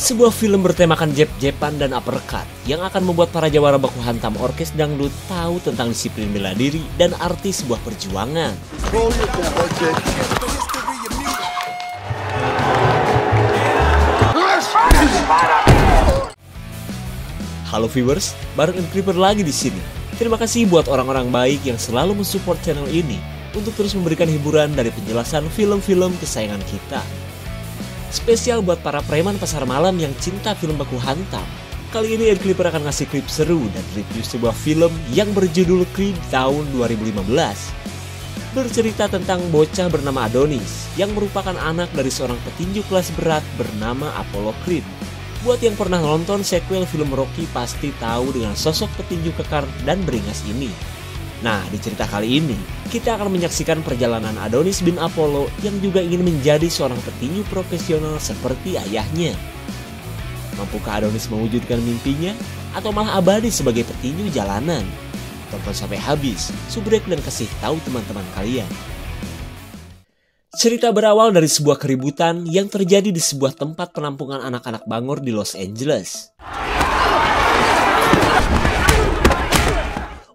Sebuah film bertemakan jeb-jeban dan uppercut yang akan membuat para jawara baku hantam orkes dangdut tahu tentang disiplin bela diri dan arti sebuah perjuangan. Halo viewers, bareng Creeper lagi di sini. Terima kasih buat orang-orang baik yang selalu mensupport channel ini untuk terus memberikan hiburan dari penjelasan film-film kesayangan kita. Spesial buat para preman pasar malam yang cinta film baku hantam. Kali ini Creeper akan ngasih klip seru dan review sebuah film yang berjudul Creed tahun 2015. Bercerita tentang bocah bernama Adonis yang merupakan anak dari seorang petinju kelas berat bernama Apollo Creed. Buat yang pernah nonton sequel film Rocky pasti tahu dengan sosok petinju kekar dan beringas ini. Nah, di cerita kali ini, kita akan menyaksikan perjalanan Adonis bin Apollo yang juga ingin menjadi seorang petinju profesional seperti ayahnya. Mampukah Adonis mewujudkan mimpinya atau malah abadi sebagai petinju jalanan? Tonton sampai habis, subrek dan kasih tahu teman-teman kalian. Cerita berawal dari sebuah keributan yang terjadi di sebuah tempat penampungan anak-anak bangor di Los Angeles.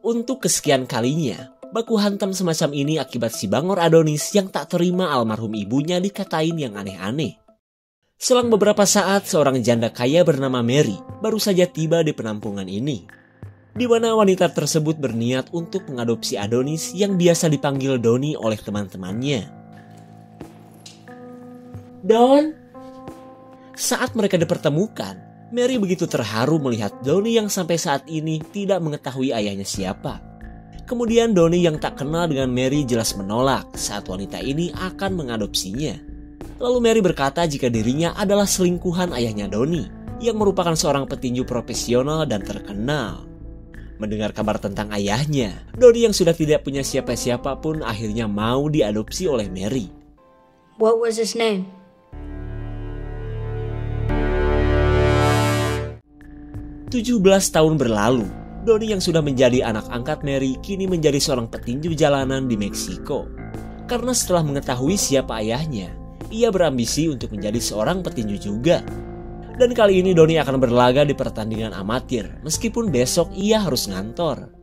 Untuk kesekian kalinya, baku hantam semacam ini akibat si bangor Adonis yang tak terima almarhum ibunya dikatain yang aneh-aneh. Selang beberapa saat, seorang janda kaya bernama Mary baru saja tiba di penampungan ini, di mana wanita tersebut berniat untuk mengadopsi Adonis yang biasa dipanggil Donnie oleh teman-temannya. Don. Saat mereka dipertemukan, Mary begitu terharu melihat Donnie yang sampai saat ini tidak mengetahui ayahnya siapa. Kemudian Donnie yang tak kenal dengan Mary jelas menolak saat wanita ini akan mengadopsinya. Lalu Mary berkata jika dirinya adalah selingkuhan ayahnya Donnie yang merupakan seorang petinju profesional dan terkenal. Mendengar kabar tentang ayahnya, Donnie yang sudah tidak punya siapa-siapa pun akhirnya mau diadopsi oleh Mary. What was his name? 17 tahun berlalu, Donnie yang sudah menjadi anak angkat Mary kini menjadi seorang petinju jalanan di Meksiko. Karena setelah mengetahui siapa ayahnya, ia berambisi untuk menjadi seorang petinju juga. Dan kali ini Donnie akan berlaga di pertandingan amatir, meskipun besok ia harus ngantor.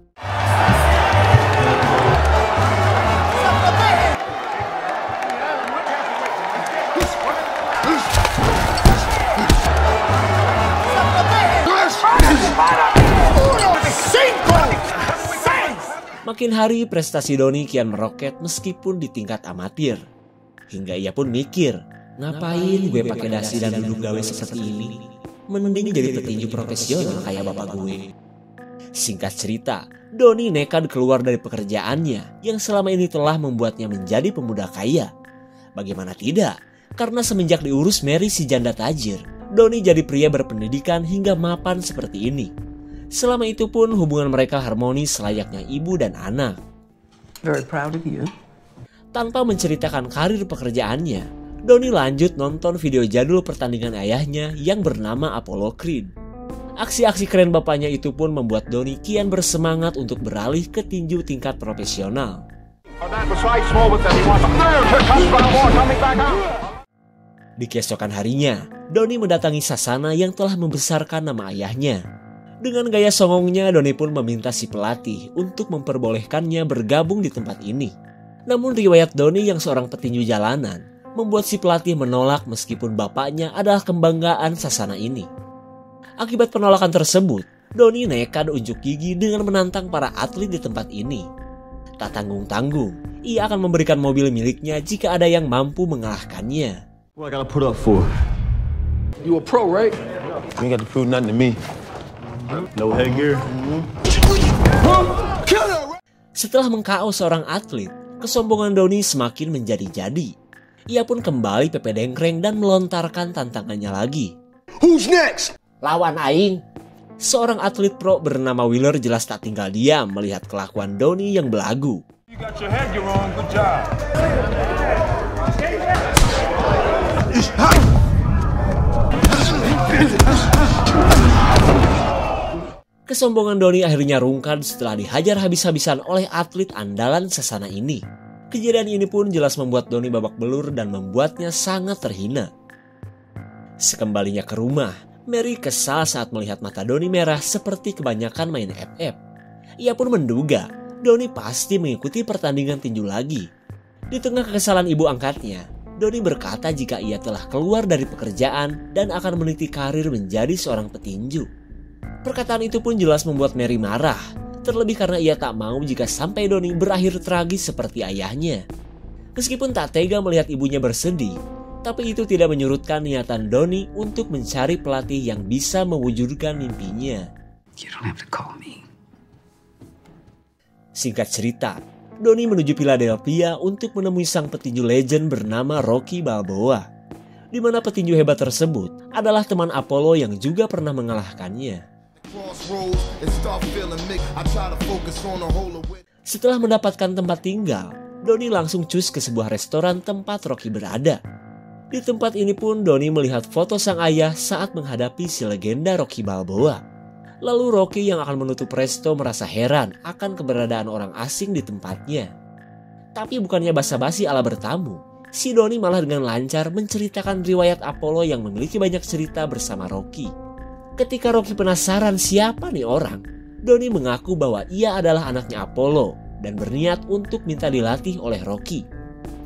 Makin hari prestasi Donnie kian meroket meskipun di tingkat amatir. Hingga ia pun mikir, ngapain gue pakai dasi dan duduk gawe seperti ini? Mending jadi petinju profesional kayak bapak gue. Singkat cerita, Donnie nekat keluar dari pekerjaannya yang selama ini telah membuatnya menjadi pemuda kaya. Bagaimana tidak? Karena semenjak diurus Mary si janda tajir, Donnie jadi pria berpendidikan hingga mapan seperti ini. Selama itu pun hubungan mereka harmonis layaknya ibu dan anak. Very proud of you. Tanpa menceritakan karir pekerjaannya, Donnie lanjut nonton video jadul pertandingan ayahnya yang bernama Apollo Creed. Aksi-aksi keren bapaknya itu pun membuat Donnie kian bersemangat untuk beralih ke tinju tingkat profesional. Di keesokan harinya, Donnie mendatangi Sasana yang telah membesarkan nama ayahnya. Dengan gaya songongnya, Donnie pun meminta si pelatih untuk memperbolehkannya bergabung di tempat ini. Namun riwayat Donnie yang seorang petinju jalanan membuat si pelatih menolak meskipun bapaknya adalah kebanggaan Sasana ini. Akibat penolakan tersebut, Donnie nekat unjuk gigi dengan menantang para atlet di tempat ini. Tak tanggung-tanggung, ia akan memberikan mobil miliknya jika ada yang mampu mengalahkannya. What I gotta put up for? You a pro, right? You ain't got to prove nothing to me. No headgear. Setelah meng-KO seorang atlet, kesombongan Donnie semakin menjadi-jadi. Ia pun kembali pepe dengkreng dan melontarkan tantangannya lagi. Who's next? Lawan aing. Seorang atlet pro bernama Wheeler jelas tak tinggal diam melihat kelakuan Donnie yang belagu. You got your headgear on. Good job. Kesombongan Donnie akhirnya rungkad setelah dihajar habis-habisan oleh atlet andalan Sasana ini. Kejadian ini pun jelas membuat Donnie babak belur dan membuatnya sangat terhina. Sekembalinya ke rumah, Mary kesal saat melihat mata Donnie merah seperti kebanyakan main FF. Ia pun menduga Donnie pasti mengikuti pertandingan tinju lagi. Di tengah kekesalan ibu angkatnya, Donnie berkata jika ia telah keluar dari pekerjaan dan akan meniti karir menjadi seorang petinju. Perkataan itu pun jelas membuat Mary marah, terlebih karena ia tak mau jika sampai Donnie berakhir tragis seperti ayahnya. Meskipun tak tega melihat ibunya bersedih, tapi itu tidak menyurutkan niatan Donnie untuk mencari pelatih yang bisa mewujudkan mimpinya. You don't have to call me. Singkat cerita, Donnie menuju Philadelphia untuk menemui sang petinju legend bernama Rocky Balboa, di mana petinju hebat tersebut adalah teman Apollo yang juga pernah mengalahkannya. Setelah mendapatkan tempat tinggal, Donnie langsung cus ke sebuah restoran tempat Rocky berada. Di tempat ini pun Donnie melihat foto sang ayah saat menghadapi si legenda Rocky Balboa. Lalu Rocky yang akan menutup resto merasa heran akan keberadaan orang asing di tempatnya. Tapi bukannya basa-basi ala bertamu, si Donnie malah dengan lancar menceritakan riwayat Apollo yang memiliki banyak cerita bersama Rocky. Ketika Rocky penasaran siapa nih orang, Donnie mengaku bahwa ia adalah anaknya Apollo dan berniat untuk minta dilatih oleh Rocky.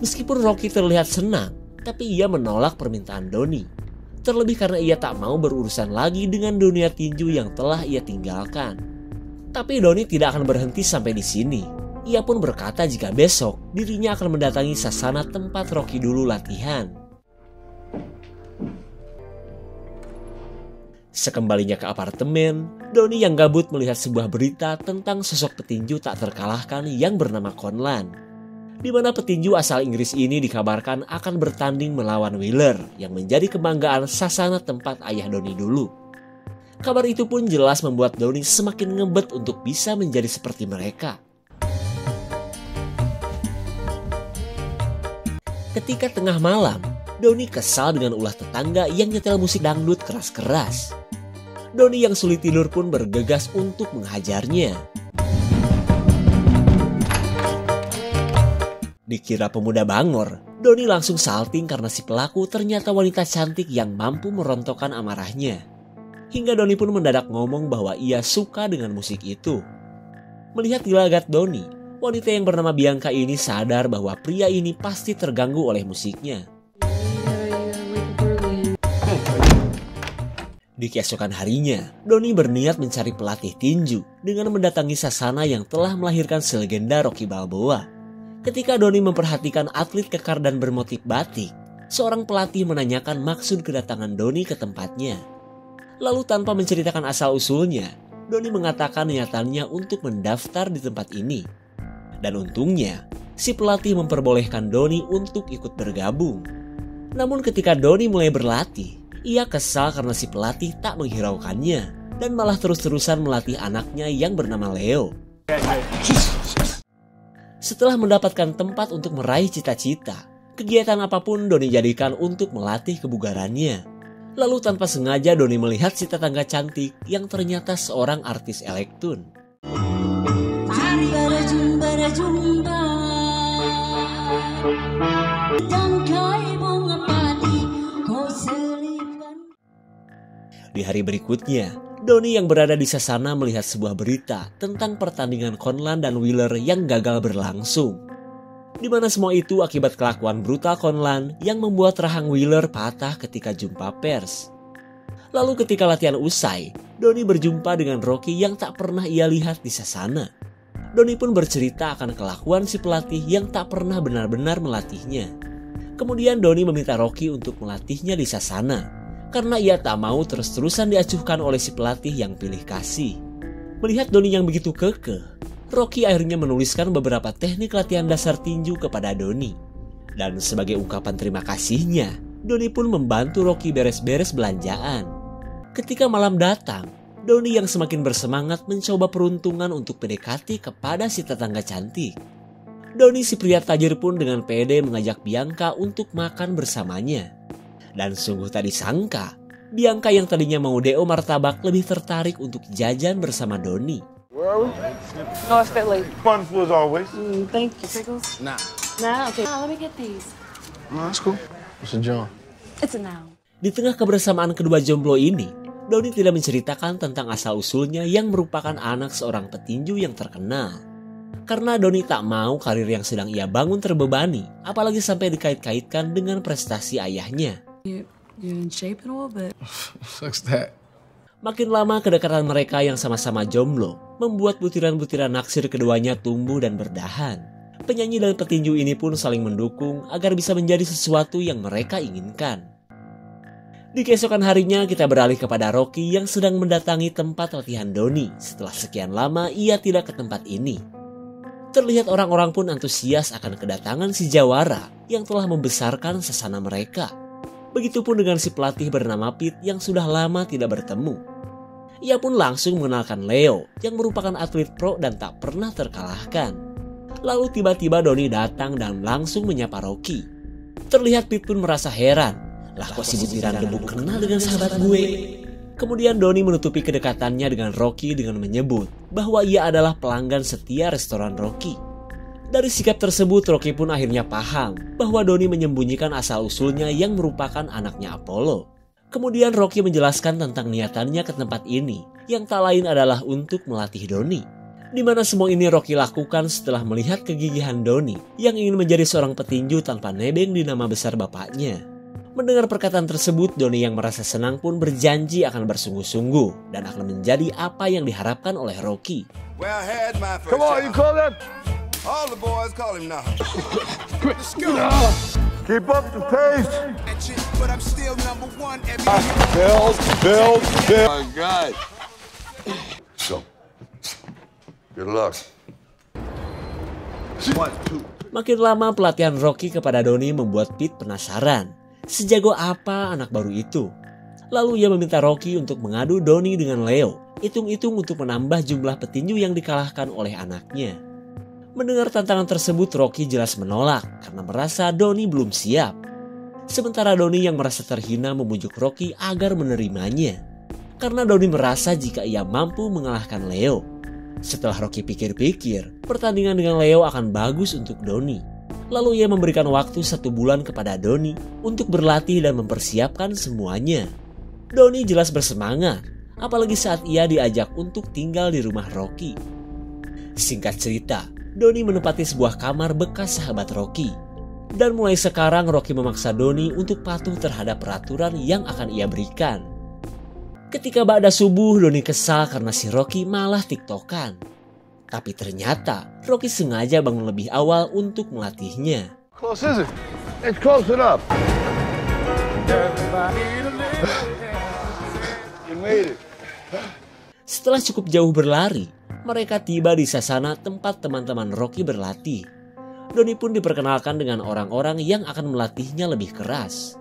Meskipun Rocky terlihat senang, tapi ia menolak permintaan Donnie. Terlebih karena ia tak mau berurusan lagi dengan dunia tinju yang telah ia tinggalkan. Tapi Donnie tidak akan berhenti sampai di sini. Ia pun berkata jika besok dirinya akan mendatangi sasana tempat Rocky dulu latihan. Sekembalinya ke apartemen, Donnie yang gabut melihat sebuah berita tentang sosok petinju tak terkalahkan yang bernama Conlan, di mana petinju asal Inggris ini dikabarkan akan bertanding melawan Wheeler yang menjadi kebanggaan sasana tempat ayah Donnie dulu. Kabar itu pun jelas membuat Donnie semakin ngebet untuk bisa menjadi seperti mereka. Ketika tengah malam, Donnie kesal dengan ulah tetangga yang nyetel musik dangdut keras-keras. Donnie yang sulit tidur pun bergegas untuk menghajarnya. Dikira pemuda bangor, Donnie langsung salting karena si pelaku ternyata wanita cantik yang mampu merontokkan amarahnya. Hingga Donnie pun mendadak ngomong bahwa ia suka dengan musik itu. Melihat gelagat Donnie, wanita yang bernama Bianca ini sadar bahwa pria ini pasti terganggu oleh musiknya. Di keesokan harinya, Donnie berniat mencari pelatih tinju dengan mendatangi sasana yang telah melahirkan si legenda Rocky Balboa. Ketika Donnie memperhatikan atlet kekar dan bermotif batik, seorang pelatih menanyakan maksud kedatangan Donnie ke tempatnya. Lalu tanpa menceritakan asal-usulnya, Donnie mengatakan niatannya untuk mendaftar di tempat ini. Dan untungnya, si pelatih memperbolehkan Donnie untuk ikut bergabung. Namun ketika Donnie mulai berlatih, ia kesal karena si pelatih tak menghiraukannya dan malah terus-terusan melatih anaknya yang bernama Leo. Setelah mendapatkan tempat untuk meraih cita-cita, kegiatan apapun Donnie jadikan untuk melatih kebugarannya. Lalu tanpa sengaja Donnie melihat si tetangga cantik yang ternyata seorang artis elektron. Di hari berikutnya, Donnie yang berada di sasana melihat sebuah berita tentang pertandingan Conlan dan Wheeler yang gagal berlangsung. Di mana semua itu akibat kelakuan brutal Conlan yang membuat rahang Wheeler patah ketika jumpa pers. Lalu ketika latihan usai, Donnie berjumpa dengan Rocky yang tak pernah ia lihat di sasana. Donnie pun bercerita akan kelakuan si pelatih yang tak pernah benar-benar melatihnya. Kemudian Donnie meminta Rocky untuk melatihnya di sasana, karena ia tak mau terus-terusan diacuhkan oleh si pelatih yang pilih kasih. Melihat Donnie yang begitu kekeh, Rocky akhirnya menuliskan beberapa teknik latihan dasar tinju kepada Donnie. Dan sebagai ungkapan terima kasihnya, Donnie pun membantu Rocky beres-beres belanjaan. Ketika malam datang, Donnie yang semakin bersemangat mencoba peruntungan untuk PDKT kepada si tetangga cantik. Donnie si pria tajir pun dengan pede mengajak Bianca untuk makan bersamanya. Dan sungguh tak disangka, Bianca yang tadinya mau DO martabak lebih tertarik untuk jajan bersama Donnie. No, it's that late. Fun as always. Thank you. Pickles? Nah. Nah? Okay. Let me get these. No, that's cool. What's a John? It's a noun. Di tengah kebersamaan kedua jomblo ini, Donnie tidak menceritakan tentang asal-usulnya yang merupakan anak seorang petinju yang terkenal. Karena Donnie tak mau karir yang sedang ia bangun terbebani, apalagi sampai dikait-kaitkan dengan prestasi ayahnya. In shape and all, but Sucks that. Makin lama kedekatan mereka yang sama-sama jomblo membuat butiran-butiran naksir keduanya tumbuh dan berdahan. Penyanyi dan petinju ini pun saling mendukung agar bisa menjadi sesuatu yang mereka inginkan. Di keesokan harinya kita beralih kepada Rocky yang sedang mendatangi tempat latihan Donnie setelah sekian lama ia tidak ke tempat ini. Terlihat orang-orang pun antusias akan kedatangan si jawara yang telah membesarkan sesana mereka. Begitupun dengan si pelatih bernama Pete yang sudah lama tidak bertemu. Ia pun langsung mengenalkan Leo yang merupakan atlet pro dan tak pernah terkalahkan. Lalu tiba-tiba Donnie datang dan langsung menyapa Rocky. Terlihat Pete pun merasa heran. Lah kok si butiran debu kenal dengan sahabat gue? Kemudian Donnie menutupi kedekatannya dengan Rocky dengan menyebut bahwa ia adalah pelanggan setia restoran Rocky. Dari sikap tersebut Rocky pun akhirnya paham bahwa Donnie menyembunyikan asal-usulnya yang merupakan anaknya Apollo. Kemudian Rocky menjelaskan tentang niatannya ke tempat ini yang tak lain adalah untuk melatih Donnie. Di mana semua ini Rocky lakukan setelah melihat kegigihan Donnie yang ingin menjadi seorang petinju tanpa nebeng di nama besar bapaknya. Mendengar perkataan tersebut, Donnie yang merasa senang pun berjanji akan bersungguh-sungguh dan akan menjadi apa yang diharapkan oleh Rocky. Well, I had my first Come on, you call that? All the boys call him now. Keep up the pace. But I'm still number one every Build. Oh, my God. So, good luck. Makin lama pelatihan Rocky kepada Donnie membuat Pete penasaran. Sejago apa anak baru itu? Lalu ia meminta Rocky untuk mengadu Donnie dengan Leo. Hitung-hitung untuk menambah jumlah petinju yang dikalahkan oleh anaknya. Mendengar tantangan tersebut, Rocky jelas menolak karena merasa Donnie belum siap. Sementara Donnie yang merasa terhina membujuk Rocky agar menerimanya. Karena Donnie merasa jika ia mampu mengalahkan Leo. Setelah Rocky pikir-pikir, pertandingan dengan Leo akan bagus untuk Donnie. Lalu ia memberikan waktu 1 bulan kepada Donnie untuk berlatih dan mempersiapkan semuanya. Donnie jelas bersemangat, apalagi saat ia diajak untuk tinggal di rumah Rocky. Singkat cerita, Donnie menempati sebuah kamar bekas sahabat Rocky. Dan mulai sekarang Rocky memaksa Donnie untuk patuh terhadap peraturan yang akan ia berikan. Ketika ba'da subuh, Donnie kesal karena si Rocky malah tiktokan. Tapi ternyata Rocky sengaja bangun lebih awal untuk melatihnya. Close is it? It's close enough. You made it. Setelah cukup jauh berlari, mereka tiba di sasana tempat teman-teman Rocky berlatih. Donnie pun diperkenalkan dengan orang-orang yang akan melatihnya lebih keras.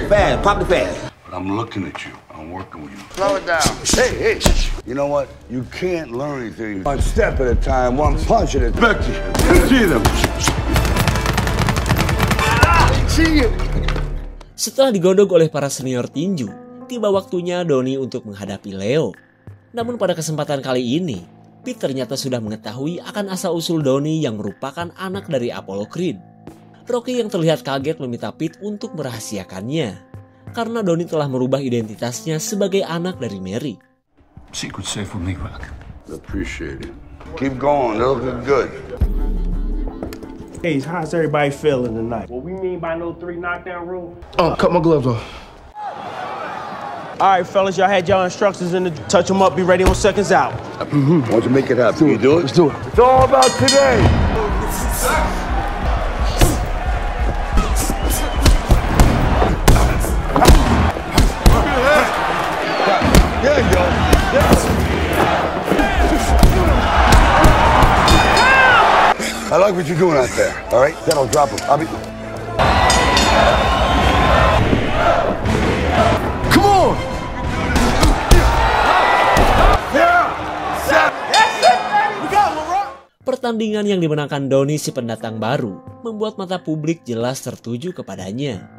Fast, pop the fast. I'm looking at you. I'm working with you. Slow it down. Hey. You know what? You can't learn anything. One step at a time, one punch at a time. Becky, see them. See you. Setelah digodok oleh para senior tinju, tiba waktunya Donnie untuk menghadapi Leo. Namun pada kesempatan kali ini, Pete ternyata sudah mengetahui akan asal-usul Donnie yang merupakan anak dari Apollo Creed. Rocky yang terlihat kaget meminta Pete untuk merahasiakannya. Karena Donnie telah merubah identitasnya sebagai anak dari Mary. Secret safe with me, Rock. Appreciate it. Keep going. They're looking good. Hey, how's everybody feeling tonight? What we mean by no 3 knockdown rule? Oh, cut my gloves off. All right, fellas, y'all had y'all instructions in the touch them up, be ready on seconds out. Why don't you make it happen? You do it? Let's do it. It's all about today. There you go. I like what you're doing out there. All right, then I'll drop him. Come on. Pertandingan yang dimenangkan Donnie si pendatang baru membuat mata publik jelas tertuju kepadanya.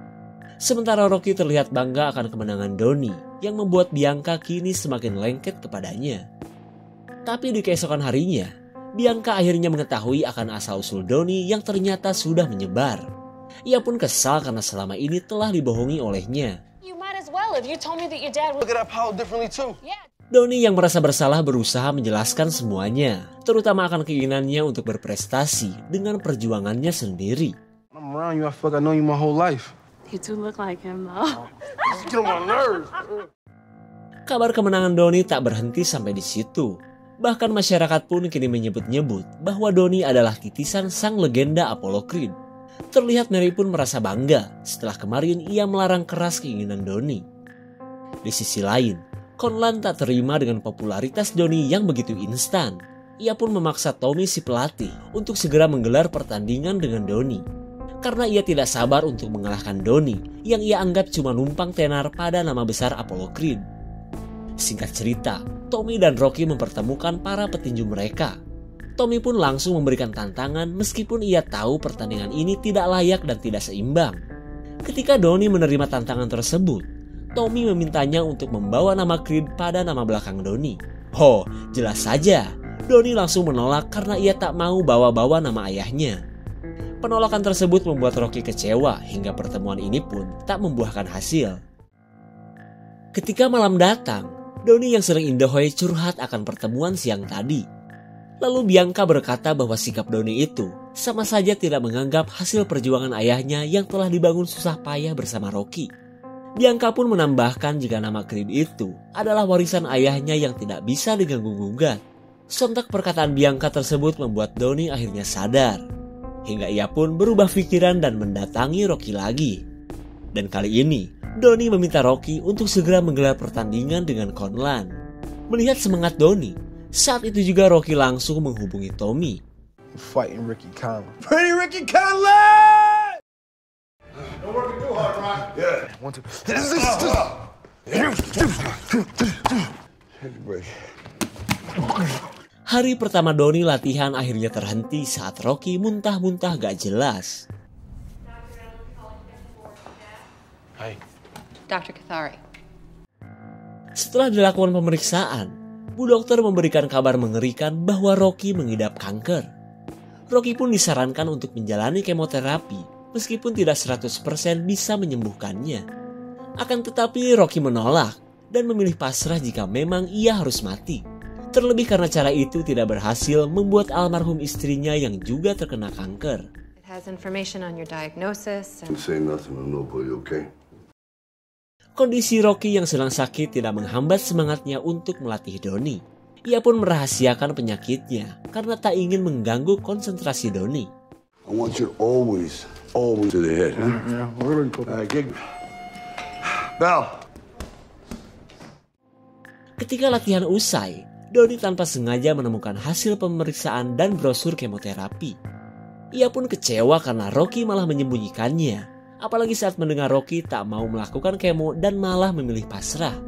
Sementara Rocky terlihat bangga akan kemenangan Donnie yang membuat Bianca kini semakin lengket kepadanya. Tapi di keesokan harinya, Bianca akhirnya mengetahui akan asal-usul Donnie yang ternyata sudah menyebar. Ia pun kesal karena selama ini telah dibohongi olehnya. You might as well if you told me that your dad was... Look at that power differently too. Yeah. Donnie yang merasa bersalah berusaha menjelaskan semuanya, terutama akan keinginannya untuk berprestasi dengan perjuangannya sendiri. I'm around you, I feel like I know you my whole life. You do look like him, though. Get on my nerves. Kabar kemenangan Donnie tak berhenti sampai di situ. Bahkan masyarakat pun kini menyebut-nyebut bahwa Donnie adalah titisan sang legenda Apollo Creed. Terlihat Mary pun merasa bangga setelah kemarin ia melarang keras keinginan Donnie. Di sisi lain, Conlan tak terima dengan popularitas Donnie yang begitu instan. Ia pun memaksa Tommy si pelatih untuk segera menggelar pertandingan dengan Donnie. Karena ia tidak sabar untuk mengalahkan Donnie yang ia anggap cuma numpang tenar pada nama besar Apollo Creed. Singkat cerita, Tommy dan Rocky mempertemukan para petinju mereka. Tommy pun langsung memberikan tantangan meskipun ia tahu pertandingan ini tidak layak dan tidak seimbang. Ketika Donnie menerima tantangan tersebut, Tommy memintanya untuk membawa nama Creed pada nama belakang Donnie. Oh, jelas saja, Donnie langsung menolak karena ia tak mau bawa-bawa nama ayahnya. Penolakan tersebut membuat Rocky kecewa hingga pertemuan ini pun tak membuahkan hasil. Ketika malam datang, Donnie yang sering indahoy curhat akan pertemuan siang tadi. Lalu Bianca berkata bahwa sikap Donnie itu sama saja tidak menganggap hasil perjuangan ayahnya yang telah dibangun susah payah bersama Rocky. Bianca pun menambahkan jika nama Creed itu adalah warisan ayahnya yang tidak bisa diganggu-gugat. Sontak perkataan Bianca tersebut membuat Donnie akhirnya sadar. Hingga ia pun berubah pikiran dan mendatangi Rocky lagi. Dan kali ini, Donnie meminta Rocky untuk segera menggelar pertandingan dengan Conlan. Melihat semangat Donnie, saat itu juga Rocky langsung menghubungi Tommy. Fighting Ricky Conlan. Pretty Ricky Conlan! Don't work too hard, Rock. Yeah. One, two. Take a break. Hari pertama Donnie latihan akhirnya terhenti saat Rocky muntah-muntah gak jelas. Hey. Dr. Cathari. Setelah dilakukan pemeriksaan, Bu Dokter memberikan kabar mengerikan bahwa Rocky mengidap kanker. Rocky pun disarankan untuk menjalani kemoterapi meskipun tidak 100% bisa menyembuhkannya. Akan tetapi Rocky menolak dan memilih pasrah jika memang ia harus mati. Terlebih karena cara itu tidak berhasil membuat almarhum istrinya yang juga terkena kanker. It has information on your diagnosis and... Say nothing to nobody, okay? Kondisi Rocky yang sedang sakit tidak menghambat semangatnya untuk melatih Donnie. Ia pun merahasiakan penyakitnya karena tak ingin mengganggu konsentrasi Donnie. I want you always to the head, huh? Yeah, really cool. Gig. Bell. Ketika latihan usai, Donnie tanpa sengaja menemukan hasil pemeriksaan dan brosur kemoterapi. Ia pun kecewa karena Rocky malah menyembunyikannya. Apalagi saat mendengar Rocky tak mau melakukan kemo dan malah memilih pasrah.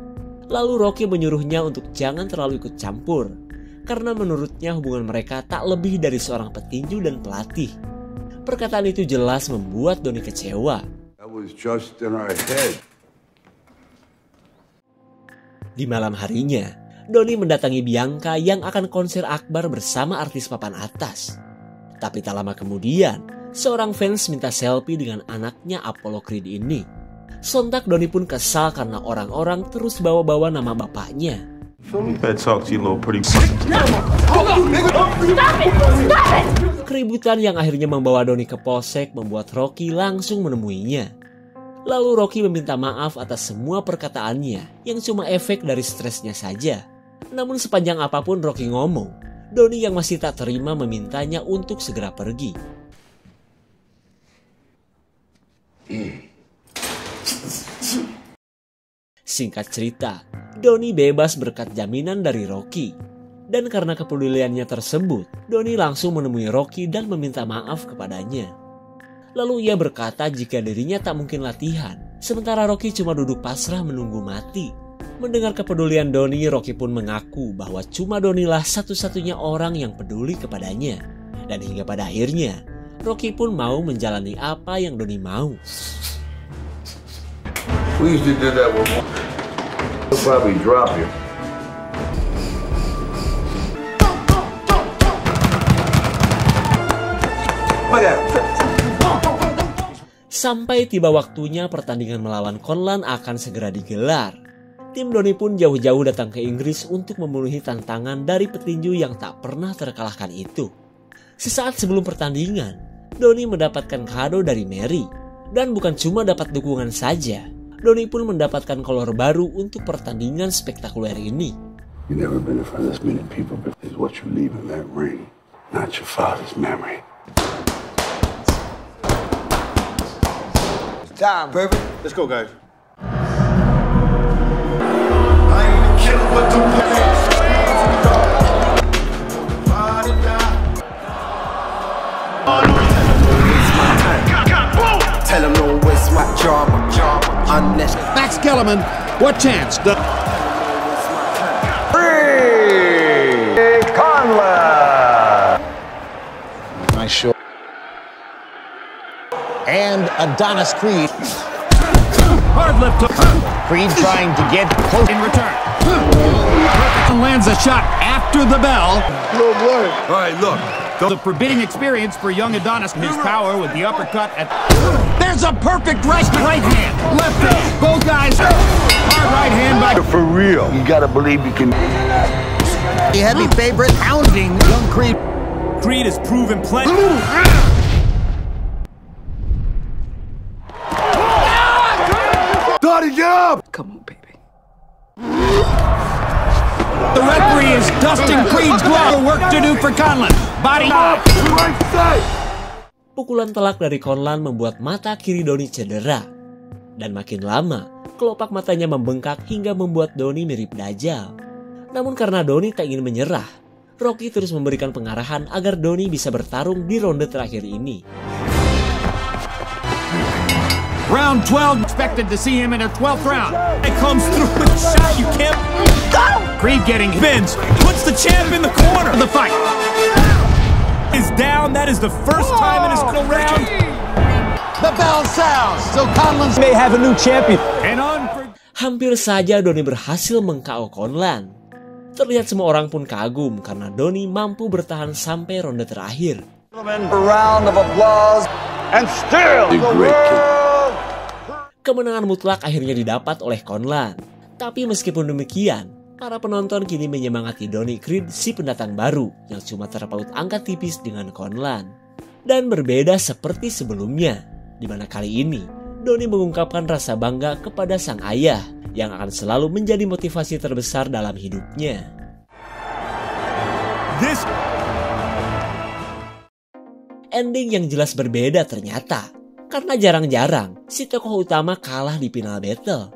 Lalu Rocky menyuruhnya untuk jangan terlalu ikut campur. Karena menurutnya hubungan mereka tak lebih dari seorang petinju dan pelatih. Perkataan itu jelas membuat Donnie kecewa. That was just in our head. Di malam harinya, Donnie mendatangi Bianca yang akan konser akbar bersama artis papan atas. Tapi tak lama kemudian, seorang fans minta selfie dengan anaknya Apollo Creed ini. Sontak Donnie pun kesal karena orang-orang terus bawa-bawa nama bapaknya. Keributan yang akhirnya membawa Donnie ke polsek membuat Rocky langsung menemuinya. Lalu Rocky meminta maaf atas semua perkataannya yang cuma efek dari stresnya saja. Namun sepanjang apapun Rocky ngomong, Donnie yang masih tak terima memintanya untuk segera pergi. Singkat cerita, Donnie bebas berkat jaminan dari Rocky. Dan karena kepeduliannya tersebut, Donnie langsung menemui Rocky dan meminta maaf kepadanya. Lalu ia berkata jika dirinya tak mungkin latihan, sementara Rocky cuma duduk pasrah menunggu mati. Mendengar kepedulian Donnie, Rocky pun mengaku bahwa cuma Donnie lah satu-satunya orang yang peduli kepadanya. Dan hingga pada akhirnya, Rocky pun mau menjalani apa yang Donnie mau. We used to do that with one. He'll probably drop you. Sampai tiba waktunya pertandingan melawan Conlan akan segera digelar. Tim Donnie pun jauh-jauh datang ke Inggris untuk memenuhi tantangan dari petinju yang tak pernah terkalahkan itu. Sesaat sebelum pertandingan, Donnie mendapatkan kado dari Mary. Dan bukan cuma dapat dukungan saja, Donnie pun mendapatkan kolor baru untuk pertandingan spektakuler ini. You never been in front of this many people, but it's what you leave in that ring, not your father's memory. Time, perfect. Let's go, guys. Tell him no waste my job. Max Kellerman, what chance? Conlan. Nice shot. And Adonis Creed. Hard lift. Creed trying to get close In return. Lands a shot after the bell. No blood. All right, look. The forbidding experience for young Adonis. His power with the uppercut at... There's a perfect right hand. Left hook. Both guys. Hard right hand by... For real. You gotta believe you can... the heavy favorite, pounding young Creed. Creed has proven plenty. Dottie, get up! Come on, baby. The referee is dusting Creed's glove. Work to do for Conlan. Body. Pukulan telak dari Conlan membuat mata kiri Donnie cedera. Dan makin lama, kelopak matanya membengkak hingga membuat Donnie mirip Dajjal. Namun karena Donnie tak ingin menyerah, Rocky terus memberikan pengarahan agar Donnie bisa bertarung di ronde terakhir ini. Round 12, expected to see him in a 12th round. It comes through with a shot, you can't... Creed getting bends, puts the champ in the corner. The fight is down. That is the first time in his round. The bell sounds, so Conlan may have a new champion. And Hampir saja Donnie berhasil meng-KO Conlan. Terlihat semua orang pun kagum karena Donnie mampu bertahan sampai ronde terakhir. A round of applause and still the world. Kemenangan mutlak akhirnya didapat oleh Conlan. Tapi meskipun demikian, para penonton kini menyemangati Donnie Creed si pendatang baru yang cuma terpaut angka tipis dengan Conlan. Dan berbeda seperti sebelumnya, di mana kali ini Donnie mengungkapkan rasa bangga kepada sang ayah yang akan selalu menjadi motivasi terbesar dalam hidupnya. Ending yang jelas berbeda ternyata. Karena jarang-jarang si tokoh utama kalah di final battle.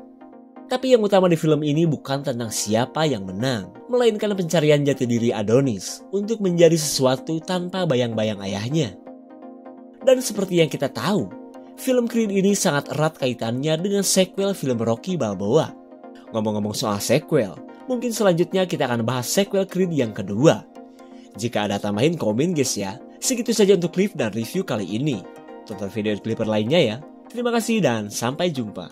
Tapi yang utama di film ini bukan tentang siapa yang menang, melainkan pencarian jati diri Adonis untuk menjadi sesuatu tanpa bayang-bayang ayahnya. Dan seperti yang kita tahu, film Creed ini sangat erat kaitannya dengan sequel film Rocky Balboa. Ngomong-ngomong soal sequel, mungkin selanjutnya kita akan bahas sequel Creed yang kedua. Jika ada tambahin komen guys ya. Segitu saja untuk clip dan review kali ini. Tonton video Clipper lainnya ya. Terima kasih dan sampai jumpa.